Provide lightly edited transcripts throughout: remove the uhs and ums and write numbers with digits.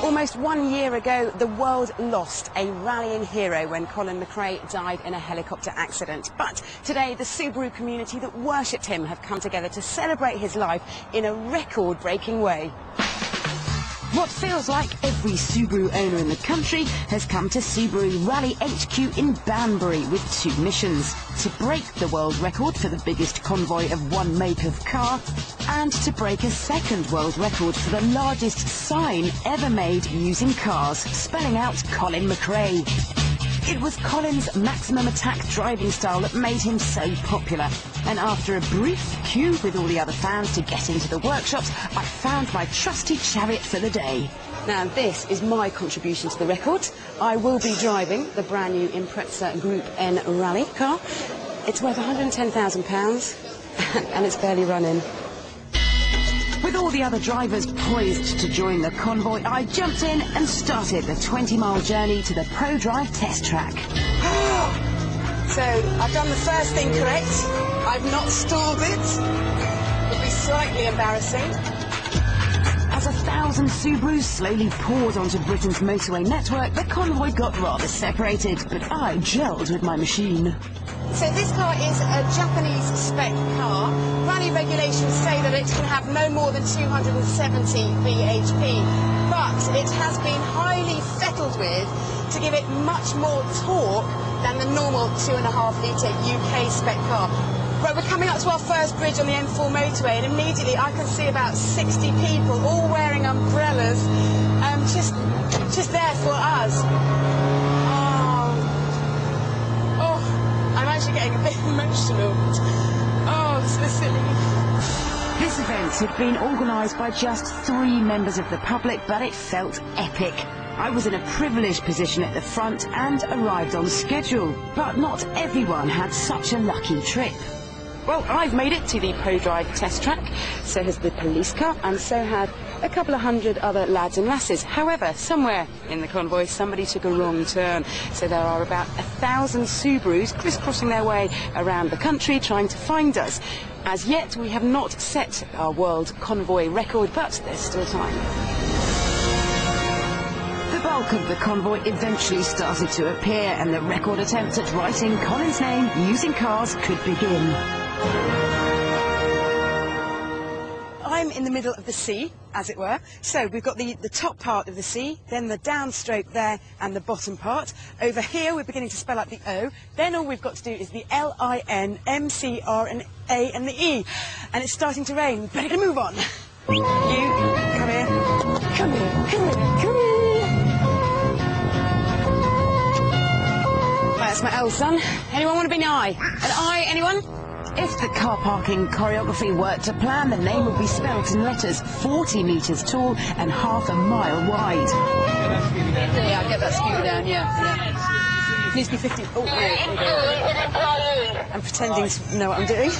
Almost 1 year ago, the world lost a rallying hero when Colin Mcrae died in a helicopter accident. But today, the Subaru community that worshipped him have come together to celebrate his life in a record-breaking way. What feels like every Subaru owner in the country has come to Subaru Rally HQ in Banbury with two missions: to break the world record for the biggest convoy of one make of car, and to break a second world record for the largest sign ever made using cars, spelling out Colin Mcrae. It was Colin's maximum attack driving style that made him so popular. And after a brief queue with all the other fans to get into the workshops, I found my trusty chariot for the day. Now, this is my contribution to the record. I will be driving the brand new Impreza Group N Rally car. It's worth £110,000 and it's barely running. With all the other drivers poised to join the convoy, I jumped in and started the 20-mile journey to the Pro Drive test track. So, I've done the first thing correct. I've not stalled it. It'll be slightly embarrassing. As 1,000 Subarus slowly poured onto Britain's motorway network, the convoy got rather separated, but I gelled with my machine. So this car is a Japanese spec car. Rally regulations say that it can have no more than 270 bhp, but it has been highly fettled with to give it much more torque than the normal 2.5-litre UK spec car. Right, we're coming up to our first bridge on the M4 motorway, and immediately I can see about 60 people all wearing umbrellas, just there for us. I'm actually getting a bit emotional. Oh, so silly. This event had been organised by just 3 members of the public, but it felt epic. I was in a privileged position at the front and arrived on schedule, but not everyone had such a lucky trip. Well, I've made it to the Pro Drive test track, so has the police car, and so had a couple of hundred other lads and lasses. However, somewhere in the convoy, somebody took a wrong turn. So there are about 1,000 Subarus crisscrossing their way around the country trying to find us. As yet, we have not set our world convoy record, but there's still time. The bulk of the convoy eventually started to appear, and the record attempt at writing Colin's name using cars could begin. I'm in the middle of the sea, as it were. So we've got the top part of the sea, then the downstroke there, and the bottom part. Over here, we're beginning to spell out the O. Then all we've got to do is the L-I-N, M-C-R, and A, and the E. And it's starting to rain. We better move on. You, come here. Come here, come here, come here. That's my L, son. Anyone want to be an I? An I, anyone? If the car parking choreography worked to plan, the name would be spelt in letters 40 metres tall and half a mile wide. Yeah, I'll get that scooter down, yeah. Needs to be 50. Oh, there you go. I'm pretending to know what I'm doing.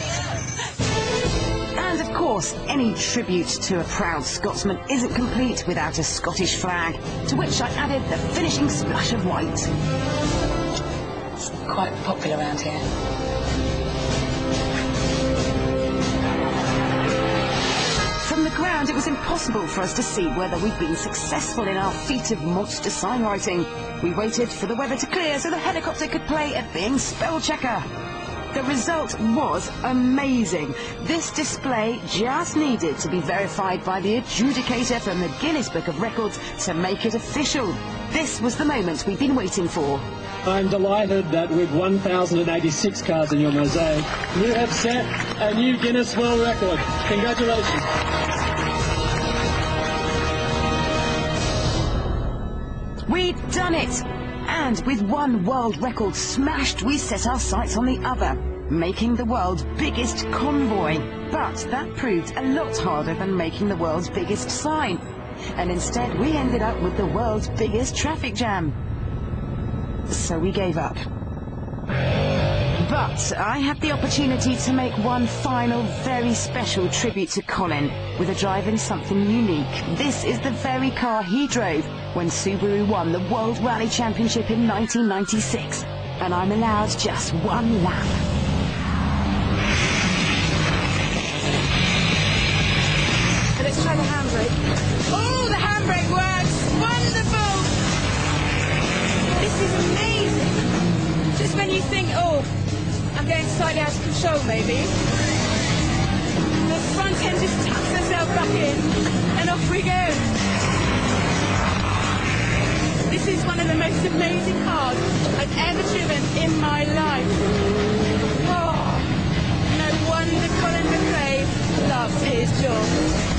And of course, any tribute to a proud Scotsman isn't complete without a Scottish flag, to which I added the finishing splash of white. It's quite popular around here. From the ground, it was impossible for us to see whether we'd been successful in our feat of monster sign writing. We waited for the weather to clear so the helicopter could play at being spell checker. The result was amazing. This display just needed to be verified by the adjudicator from the Guinness Book of Records to make it official. This was the moment we'd been waiting for. I'm delighted that with 1,086 cars in your mosaic, you have set a new Guinness World Record. Congratulations. We'd done it! And with one world record smashed, we set our sights on the other, making the world's biggest convoy. But that proved a lot harder than making the world's biggest sign. And instead, we ended up with the world's biggest traffic jam. So we gave up. But I had the opportunity to make one final, very special tribute to Colin with a drive in something unique. This is the very car he drove when Subaru won the World Rally Championship in 1996. And I'm allowed just one lap. Let's try the handbrake. Oh, the handbrake works! slightly out of control, maybe. The front end just tucks herself back in, and off we go. This is one of the most amazing cars I've ever driven in my life. Oh, no wonder Colin Mcrae loves his job.